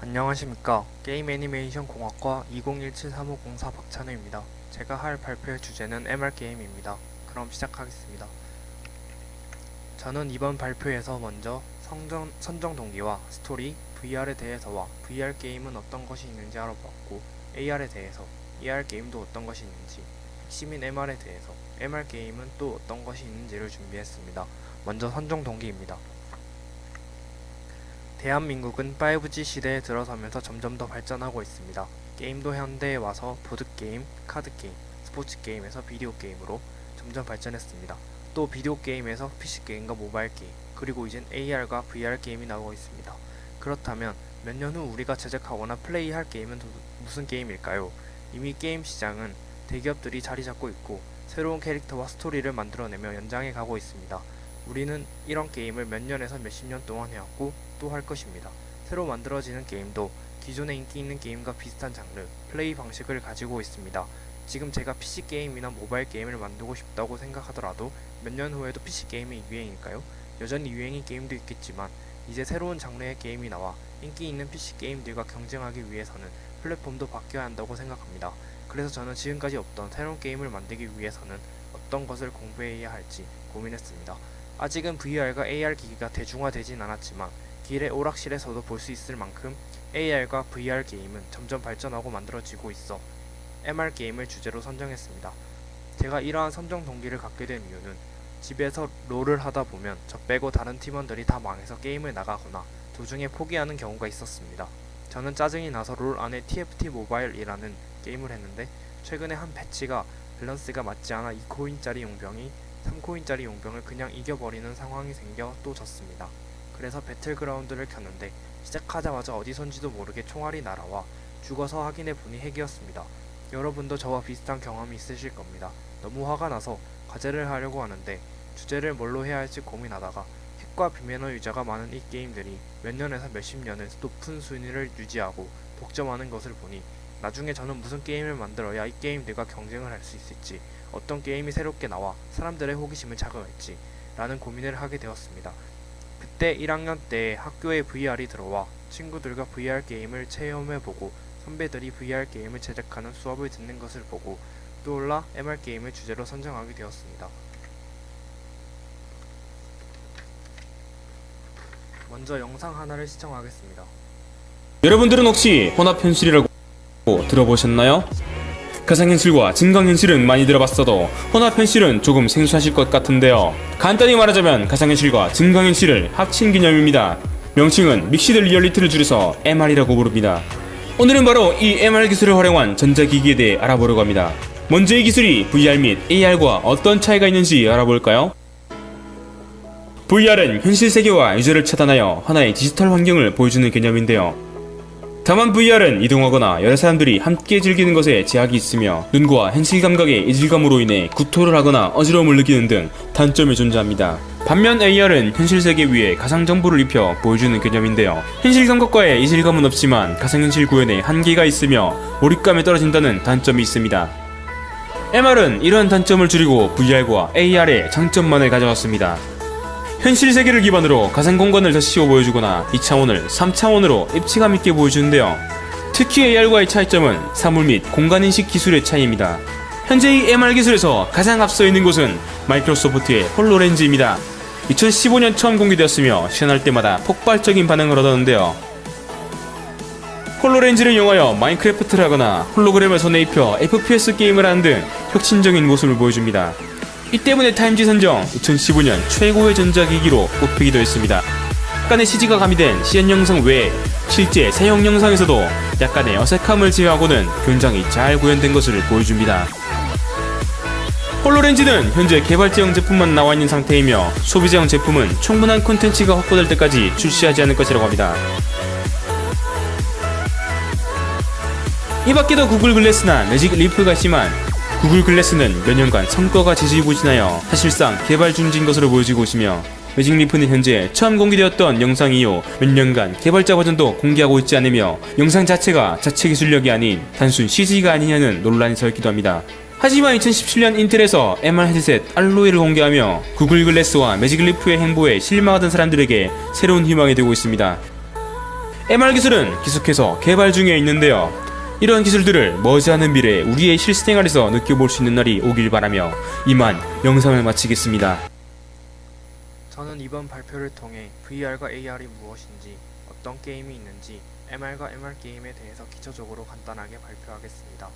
안녕하십니까. 게임 애니메이션 공학과 2017-3504 박찬우입니다. 제가 할 발표의 주제는 MR게임입니다. 그럼 시작하겠습니다. 저는 이번 발표에서 먼저 선정 동기와 스토리, VR에 대해서와 VR 게임은 어떤 것이 있는지 알아보았고, AR에 대해서, AR 게임도 어떤 것이 있는지, 핵심인 MR에 대해서, MR 게임은 또 어떤 것이 있는지를 준비했습니다. 먼저 선정 동기입니다. 대한민국은 5G 시대에 들어서면서 점점 더 발전하고 있습니다. 게임도 현대에 와서 보드게임, 카드게임, 스포츠게임에서 비디오게임으로 점점 발전했습니다. 또 비디오게임에서 PC게임과 모바일게임, 그리고 이젠 AR과 VR 게임이 나오고 있습니다. 그렇다면 몇 년 후 우리가 제작하거나 플레이할 게임은 무슨 게임일까요? 이미 게임 시장은 대기업들이 자리 잡고 있고 새로운 캐릭터와 스토리를 만들어내며 연장해 가고 있습니다. 우리는 이런 게임을 몇 년에서 몇십 년 동안 해왔고 또 할 것입니다. 새로 만들어지는 게임도 기존에 인기 있는 게임과 비슷한 장르, 플레이 방식을 가지고 있습니다. 지금 제가 PC게임이나 모바일 게임을 만들고 싶다고 생각하더라도 몇 년 후에도 PC게임이 유행일까요? 여전히 유행인 게임도 있겠지만 이제 새로운 장르의 게임이 나와 인기 있는 PC게임들과 경쟁하기 위해서는 플랫폼도 바뀌어야 한다고 생각합니다. 그래서 저는 지금까지 없던 새로운 게임을 만들기 위해서는 어떤 것을 공부해야 할지 고민했습니다. 아직은 VR과 AR 기기가 대중화되진 않았지만 길의 오락실에서도 볼 수 있을 만큼 AR과 VR 게임은 점점 발전하고 만들어지고 있어 MR 게임을 주제로 선정했습니다. 제가 이러한 선정 동기를 갖게 된 이유는 집에서 롤을 하다 보면 저 빼고 다른 팀원들이 다 망해서 게임을 나가거나 도중에 포기하는 경우가 있었습니다. 저는 짜증이 나서 롤 안에 TFT 모바일이라는 게임을 했는데 최근에 한 배치가 밸런스가 맞지 않아 2코인짜리 용병이 3코인짜리 용병을 그냥 이겨버리는 상황이 생겨 또 졌습니다. 그래서 배틀그라운드를 켰는데 시작하자마자 어디선지도 모르게 총알이 날아와 죽어서 확인해보니 핵이었습니다. 여러분도 저와 비슷한 경험이 있으실 겁니다. 너무 화가 나서 과제를 하려고 하는데 주제를 뭘로 해야 할지 고민하다가 핵과 비매너 유저가 많은 이 게임들이 몇 년에서 몇십 년을 높은 순위를 유지하고 독점하는 것을 보니 나중에 저는 무슨 게임을 만들어야 이 게임들과 경쟁을 할 수 있을지, 어떤 게임이 새롭게 나와 사람들의 호기심을 자극할지 라는 고민을 하게 되었습니다. 그때 1학년 때 학교에 VR이 들어와 친구들과 VR 게임을 체험해보고 선배들이 VR 게임을 제작하는 수업을 듣는 것을 보고 떠올라 MR 게임을 주제로 선정하게 되었습니다. 먼저 영상 하나를 시청하겠습니다. 여러분들은 혹시 혼합현실이라고 들어보셨나요? 가상현실과 증강현실은 많이 들어봤어도 혼합현실은 조금 생소하실 것 같은데요. 간단히 말하자면 가상현실과 증강현실을 합친 개념입니다. 명칭은 믹시드 리얼리티를 줄여서 MR이라고 부릅니다. 오늘은 바로 이 MR 기술을 활용한 전자기기에 대해 알아보려고 합니다. 먼저 이 기술이 VR 및 AR과 어떤 차이가 있는지 알아볼까요? VR은 현실 세계와 유저를 차단하여 하나의 디지털 환경을 보여주는 개념인데요. 다만 VR은 이동하거나 여러 사람들이 함께 즐기는 것에 제약이 있으며 눈과 현실 감각의 이질감으로 인해 구토를 하거나 어지러움을 느끼는 등 단점이 존재합니다. 반면 AR은 현실 세계 위에 가상 정보를 입혀 보여주는 개념인데요. 현실 감각과의 이질감은 없지만 가상현실 구현에 한계가 있으며 몰입감에 떨어진다는 단점이 있습니다. MR은 이러한 단점을 줄이고 VR과 AR의 장점만을 가져왔습니다. 현실 세계를 기반으로 가상 공간을 더 씌워 보여주거나 2차원을 3차원으로 입체감 있게 보여주는데요. 특히 AR과의 차이점은 사물 및 공간인식 기술의 차이입니다. 현재 이 MR 기술에서 가장 앞서 있는 곳은 마이크로소프트의 홀로렌즈입니다. 2015년 처음 공개되었으며 시연할 때마다 폭발적인 반응을 얻었는데요. 홀로렌즈를 이용하여 마인크래프트를 하거나 홀로그램을 손에 입혀 FPS 게임을 하는 등 혁신적인 모습을 보여줍니다. 이 때문에 타임지 선정 2015년 최고의 전자기기로 꼽히기도 했습니다. 약간의 CG가 가미된 시연 영상 외에 실제 사용 영상에서도 약간의 어색함을 제외하고는 굉장히 잘 구현된 것을 보여줍니다. 홀로렌즈는 현재 개발자용 제품만 나와있는 상태이며 소비자용 제품은 충분한 콘텐츠가 확보될 때까지 출시하지 않을 것이라고 합니다. 이 밖에도 구글 글래스나 매직 리프가 있지만 구글 글래스는 몇 년간 성과가 지지부진하여 사실상 개발 중지인 것으로 보여지고 있으며 매직 리프는 현재 처음 공개되었던 영상 이후 몇 년간 개발자 버전도 공개하고 있지 않으며 영상 자체가 자체 기술력이 아닌 단순 CG가 아니냐는 논란이 서 있기도 합니다. 하지만 2017년 인텔에서 MR 헤드셋 알로이를 공개하며 구글 글래스와 매직 리프의 행보에 실망하던 사람들에게 새로운 희망이 되고 있습니다. MR 기술은 계속해서 개발 중에 있는데요. 이런 기술들을 머지않은 미래에 우리의 실생활에서 느껴볼 수 있는 날이 오길 바라며 이만 영상을 마치겠습니다. 저는 이번 발표를 통해 VR과 AR이 무엇인지, 어떤 게임이 있는지, MR과 MR 게임에 대해서 기초적으로 간단하게 발표하겠습니다.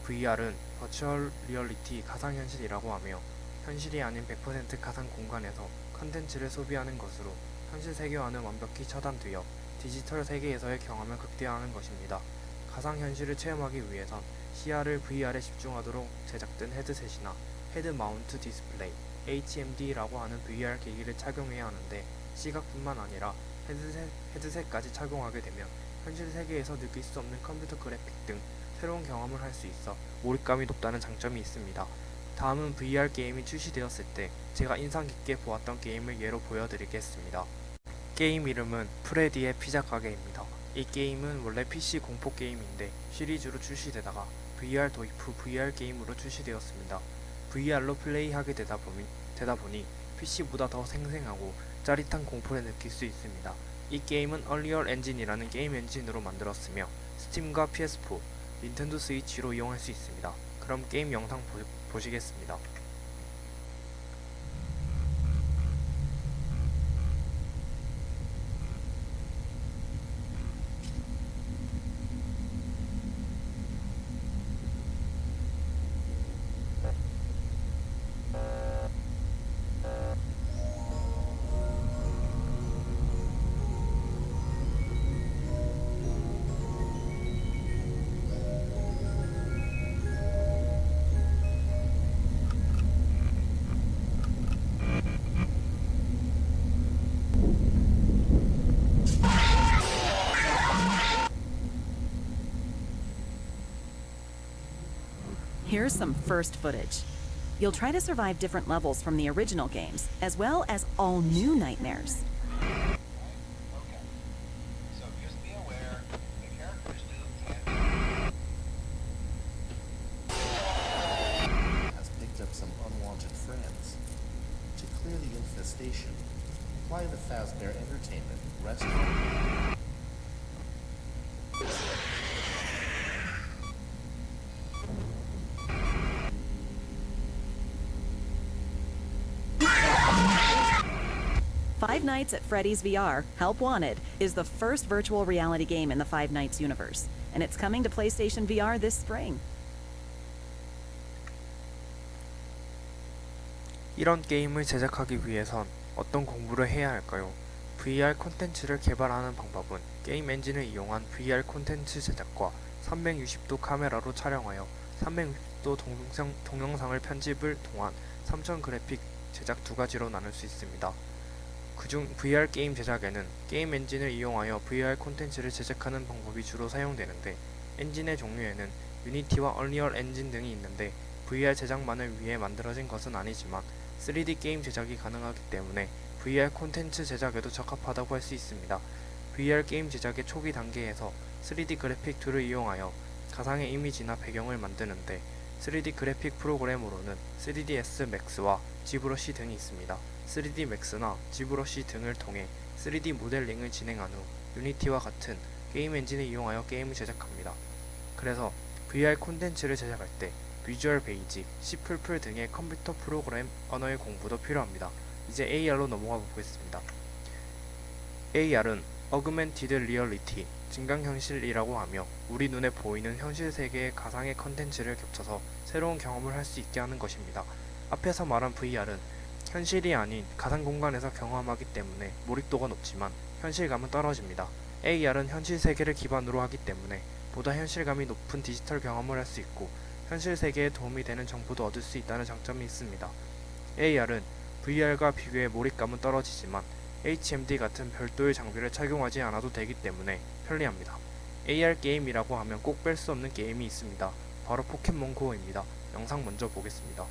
VR은 버추얼 리얼리티 가상현실이라고 하며 현실이 아닌 100% 가상 공간에서 컨텐츠를 소비하는 것으로 현실 세계와는 완벽히 차단되어 디지털 세계에서의 경험을 극대화하는 것입니다. 가상현실을 체험하기 위해선 시야를 VR에 집중하도록 제작된 헤드셋이나 헤드 마운트 디스플레이 HMD라고 하는 VR 기기를 착용해야 하는데, 시각뿐만 아니라 헤드셋까지 착용하게 되면 현실 세계에서 느낄 수 없는 컴퓨터 그래픽 등 새로운 경험을 할 수 있어 몰입감이 높다는 장점이 있습니다. 다음은 VR 게임이 출시되었을 때 제가 인상 깊게 보았던 게임을 예로 보여드리겠습니다. 게임 이름은 프레디의 피자 가게입니다. 이 게임은 원래 PC 공포 게임인데 시리즈로 출시되다가 VR 도입 후 VR 게임으로 출시되었습니다. VR로 플레이하게 되다 보니 PC보다 더 생생하고 짜릿한 공포를 느낄 수 있습니다. 이 게임은 얼리얼 엔진이라는 게임 엔진으로 만들었으며 스팀과 PS4, 닌텐도 스위치로 이용할 수 있습니다. 그럼 게임 영상 보시겠습니다. Here's some first footage. You'll try to survive different levels from the original games, as well as all new nightmares. So just be aware, the characters do has picked up some unwanted friends. To clear the infestation, fly the Fazbear Entertainment restaurant. Five Nights at Freddy's VR, Help Wanted, is the first virtual reality game in the Five Nights universe, and it's coming to PlayStation VR this spring. 이런 게임을 제작하기 위해선 어떤 공부를 해야 할까요? VR 콘텐츠를 개발하는 방법은 게임 엔진을 이용한 VR 콘텐츠 제작과 360도 카메라로 촬영하여 360도 동영상을 편집을 통한 3000 그래픽 제작 두 가지로 나눌 수 있습니다. 그중 VR 게임 제작에는 게임 엔진을 이용하여 VR 콘텐츠를 제작하는 방법이 주로 사용되는데, 엔진의 종류에는 유니티와 얼리얼 엔진 등이 있는데 VR 제작만을 위해 만들어진 것은 아니지만 3D 게임 제작이 가능하기 때문에 VR 콘텐츠 제작에도 적합하다고 할 수 있습니다. VR 게임 제작의 초기 단계에서 3D 그래픽 툴을 이용하여 가상의 이미지나 배경을 만드는데, 3D 그래픽 프로그램으로는 3ds max와 지브러시 등이 있습니다. 3D max나 지브러시 등을 통해 3D 모델링을 진행한 후 유니티와 같은 게임 엔진을 이용하여 게임을 제작합니다. 그래서 VR 콘텐츠를 제작할 때 비주얼 베이직, C++ 등의 컴퓨터 프로그램 언어의 공부도 필요합니다. 이제 AR로 넘어가 보겠습니다. AR은 Augmented Reality, 증강현실이라고 하며 우리 눈에 보이는 현실 세계의 가상의 컨텐츠를 겹쳐서 새로운 경험을 할 수 있게 하는 것입니다. 앞에서 말한 VR은 현실이 아닌 가상 공간에서 경험하기 때문에 몰입도가 높지만 현실감은 떨어집니다. AR은 현실 세계를 기반으로 하기 때문에 보다 현실감이 높은 디지털 경험을 할 수 있고 현실 세계에 도움이 되는 정보도 얻을 수 있다는 장점이 있습니다. AR은 VR과 비교해 몰입감은 떨어지지만 HMD 같은 별도의 장비를 착용하지 않아도 되기 때문에 편리합니다. AR 게임이라고 하면 꼭 뺄 수 없는 게임이 있습니다. 바로 포켓몬고입니다. 영상 먼저 보겠습니다.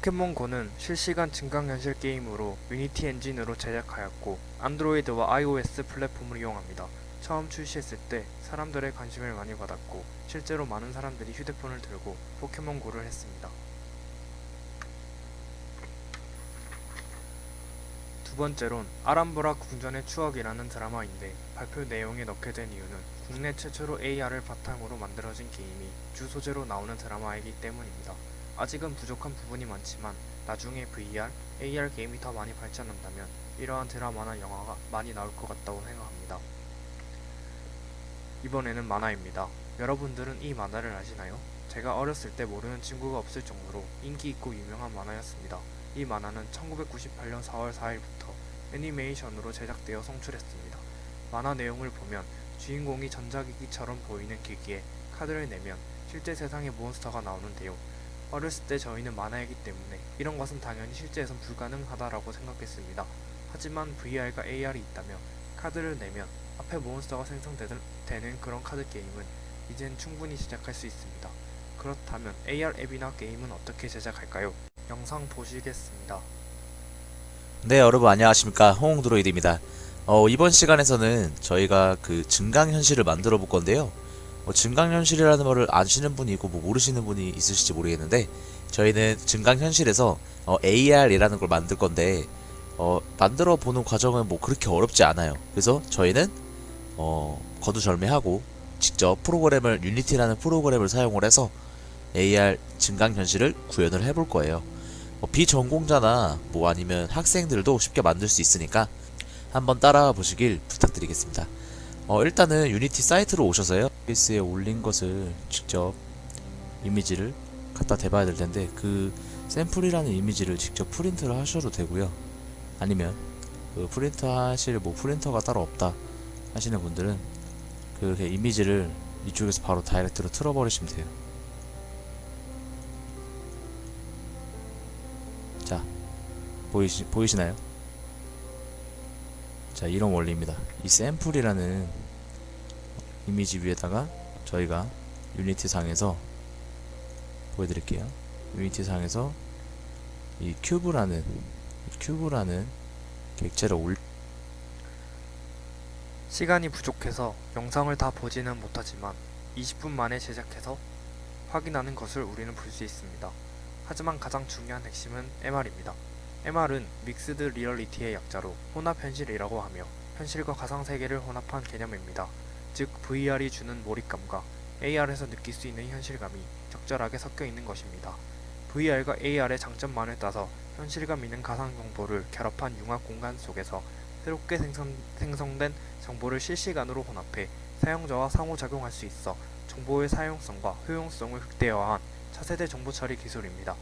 포켓몬고는 실시간 증강현실 게임으로 유니티 엔진으로 제작하였고 안드로이드와 iOS 플랫폼을 이용합니다. 처음 출시했을 때 사람들의 관심을 많이 받았고 실제로 많은 사람들이 휴대폰을 들고 포켓몬고를 했습니다. 두 번째론 아람브라 궁전의 추억이라는 드라마인데 발표 내용에 넣게 된 이유는 국내 최초로 AR을 바탕으로 만들어진 게임이 주 소재로 나오는 드라마이기 때문입니다. 아직은 부족한 부분이 많지만 나중에 VR, AR 게임이 더 많이 발전한다면 이러한 드라마나 영화가 많이 나올 것 같다고 생각합니다. 이번에는 만화입니다. 여러분들은 이 만화를 아시나요? 제가 어렸을 때 모르는 친구가 없을 정도로 인기 있고 유명한 만화였습니다. 이 만화는 1998년 4월 4일부터 애니메이션으로 제작되어 송출했습니다. 만화 내용을 보면 주인공이 전자기기처럼 보이는 기기에 카드를 내면 실제 세상의 몬스터가 나오는데요. 어렸을 때 저희는 만화이기 때문에 이런 것은 당연히 실제에선 불가능하다라고 생각했습니다. 하지만 VR과 AR이 있다면 카드를 내면 앞에 몬스터가 생성되는 그런 카드 게임은 이젠 충분히 제작할 수 있습니다. 그렇다면 AR 앱이나 게임은 어떻게 제작할까요? 영상 보시겠습니다. 네, 여러분 안녕하십니까, 홍홍드로이드입니다. 이번 시간에서는 저희가 그 증강현실을 만들어 볼 건데요. 증강현실이라는 말을 아시는 분이 있고 모르시는 분이 있으실지 모르겠는데, 저희는 증강현실에서 AR이라는 걸 만들 건데, 만들어 보는 과정은 뭐 그렇게 어렵지 않아요. 그래서 저희는 거두절미하고 직접 유니티라는 프로그램을 사용을 해서 AR 증강현실을 구현을 해볼 거예요. 비전공자나 뭐 아니면 학생들도 쉽게 만들 수 있으니까 한번 따라와 보시길 부탁드리겠습니다. 일단은 유니티 사이트로 오셔서요, OBS에 올린 것을 직접 이미지를 갖다 대봐야 될 텐데, 그 샘플이라는 이미지를 직접 프린트를 하셔도 되고요. 아니면 그 프린트 하실 프린터가 따로 없다 하시는 분들은 그렇게 이미지를 이쪽에서 바로 다이렉트로 틀어버리시면 돼요. 자, 보이시나요? 자, 이런 원리입니다. 이 샘플이라는 이미지 위에다가 저희가 유니티 상에서 보여드릴게요. 유니티 상에서 이 큐브라는 객체를 시간이 부족해서 영상을 다 보지는 못하지만 20분 만에 제작해서 확인하는 것을 우리는 볼 수 있습니다. 하지만 가장 중요한 핵심은 MR입니다. MR은 믹스드 리얼리티의 약자로 혼합현실이라고 하며 현실과 가상세계를 혼합한 개념입니다. 즉 VR이 주는 몰입감과 AR에서 느낄 수 있는 현실감이 적절하게 섞여 있는 것입니다. VR과 AR의 장점만을 따서 현실감 있는 가상 정보를 결합한 융합 공간 속에서 새롭게 생성된 정보를 실시간으로 혼합해 사용자와 상호작용할 수 있어 정보의 사용성과 효용성을 극대화한 차세대 정보 처리 기술입니다.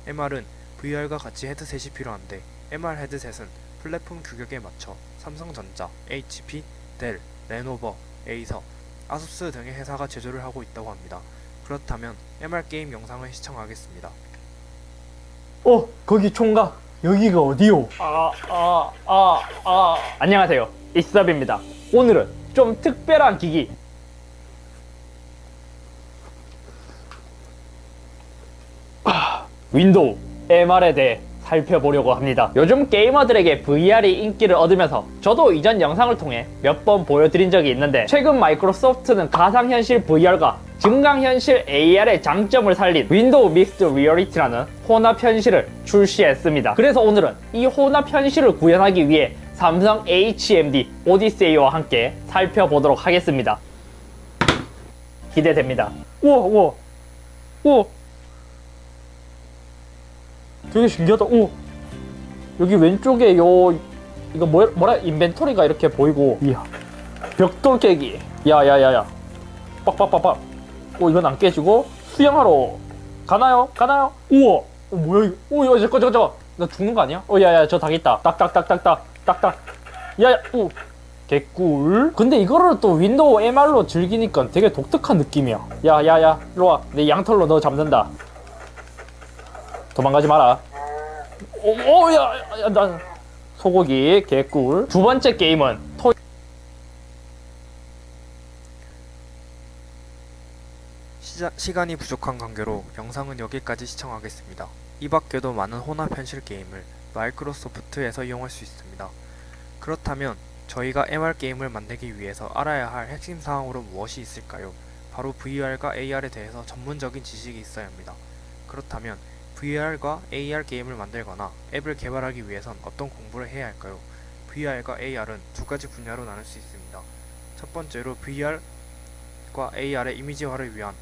MR은 VR과 같이 헤드셋이 필요한데 MR 헤드셋은 플랫폼 규격에 맞춰 삼성전자, HP, 델, 레노버, 에이서, 아수스 등의 회사가 제조를 하고 있다고 합니다. 그렇다면 MR 게임 영상을 시청하겠습니다. 거기 총각. 여기가 어디요? 안녕하세요. 이섭입니다. 오늘은 좀 특별한 기기. 윈도우 MR에 대해 살펴보려고 합니다. 요즘 게이머들에게 VR이 인기를 얻으면서 저도 이전 영상을 통해 몇 번 보여드린 적이 있는데, 최근 마이크로소프트는 가상현실 VR과 증강현실 AR의 장점을 살린 윈도우 믹스드 리얼리티라는 혼합현실을 출시했습니다. 그래서 오늘은 이 혼합현실을 구현하기 위해 삼성 HMD 오디세이와 함께 살펴보도록 하겠습니다. 기대됩니다. 우와 되게 신기하다. 여기 왼쪽에 이거 뭐라 인벤토리가 이렇게 보이고, 이야, 벽돌 깨기. 야야야야, 빡빡빡빡. 이건 안 깨지고 수영하러 가나요? 우와, 뭐야 이거? 야, 잠깐, 나 죽는 거 아니야? 야야, 저 닭 있다. 딱딱딱딱딱. 야야, 개꿀. 근데 이거를 또 윈도우 MR로 즐기니까 되게 독특한 느낌이야. 야야야, 일로와. 내 양털로 너 잡는다. 도망가지 마라. 야, 난 소고기 개꿀. 두 번째 게임은 시간이 부족한 관계로 영상은 여기까지 시청하겠습니다. 이 밖에도 많은 혼합 현실 게임을 마이크로소프트에서 이용할 수 있습니다. 그렇다면 저희가 MR 게임을 만들기 위해서 알아야 할 핵심 사항으로 무엇이 있을까요? 바로 VR과 AR에 대해서 전문적인 지식이 있어야 합니다. 그렇다면 VR과 AR 게임을 만들거나 앱을 개발하기 위해선 어떤 공부를 해야 할까요? VR과 AR은 두 가지 분야로 나눌 수 있습니다. 첫 번째로 VR과 AR의 이미지화를 위한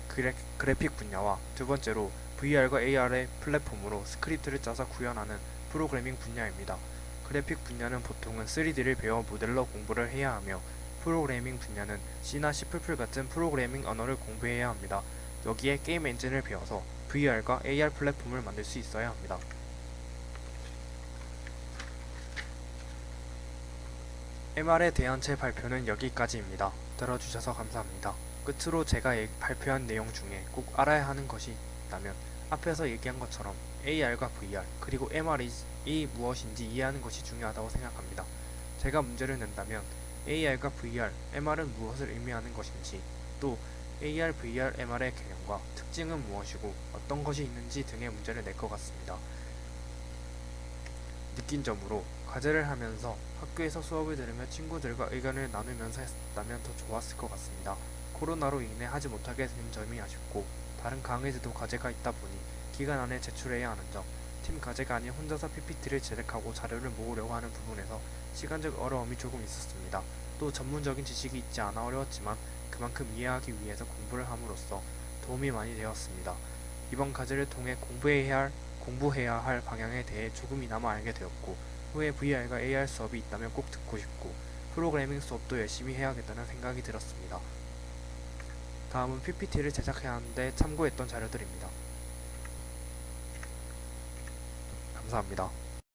그래픽 분야와 두 번째로 VR과 AR의 플랫폼으로 스크립트를 짜서 구현하는 프로그래밍 분야입니다. 그래픽 분야는 보통은 3D를 배워 모델러 공부를 해야 하며 프로그래밍 분야는 C나 C++ 같은 프로그래밍 언어를 공부해야 합니다. 여기에 게임 엔진을 배워서 VR과 AR 플랫폼을 만들 수 있어야 합니다. MR에 대한 제 발표는 여기까지입니다. 들어주셔서 감사합니다. 끝으로 제가 발표한 내용 중에 꼭 알아야 하는 것이 있다면 앞에서 얘기한 것처럼 AR과 VR 그리고 MR이 무엇인지 이해하는 것이 중요하다고 생각합니다. 제가 문제를 낸다면 AR과 VR, MR은 무엇을 의미하는 것인지 또 AR, VR, MR의 개념과 특징은 무엇이고 어떤 것이 있는지 등의 문제를 낼 것 같습니다. 느낀 점으로 과제를 하면서 학교에서 수업을 들으며 친구들과 의견을 나누면서 했다면 더 좋았을 것 같습니다. 코로나로 인해 하지 못하게 된 점이 아쉽고 다른 강의들도 과제가 있다 보니 기간 안에 제출해야 하는 점, 팀 과제가 아닌 혼자서 PPT를 제작하고 자료를 모으려고 하는 부분에서 시간적 어려움이 조금 있었습니다. 또 전문적인 지식이 있지 않아 어려웠지만 그만큼 이해하기 위해서 공부를 함으로써 도움이 많이 되었습니다. 이번 과제를 통해 공부해야 할 방향에 대해 조금이나마 알게 되었고 후에 VR과 AR 수업이 있다면 꼭 듣고 싶고 프로그래밍 수업도 열심히 해야겠다는 생각이 들었습니다. 다음은 PPT를 제작해야 하는데 참고했던 자료들입니다. 감사합니다.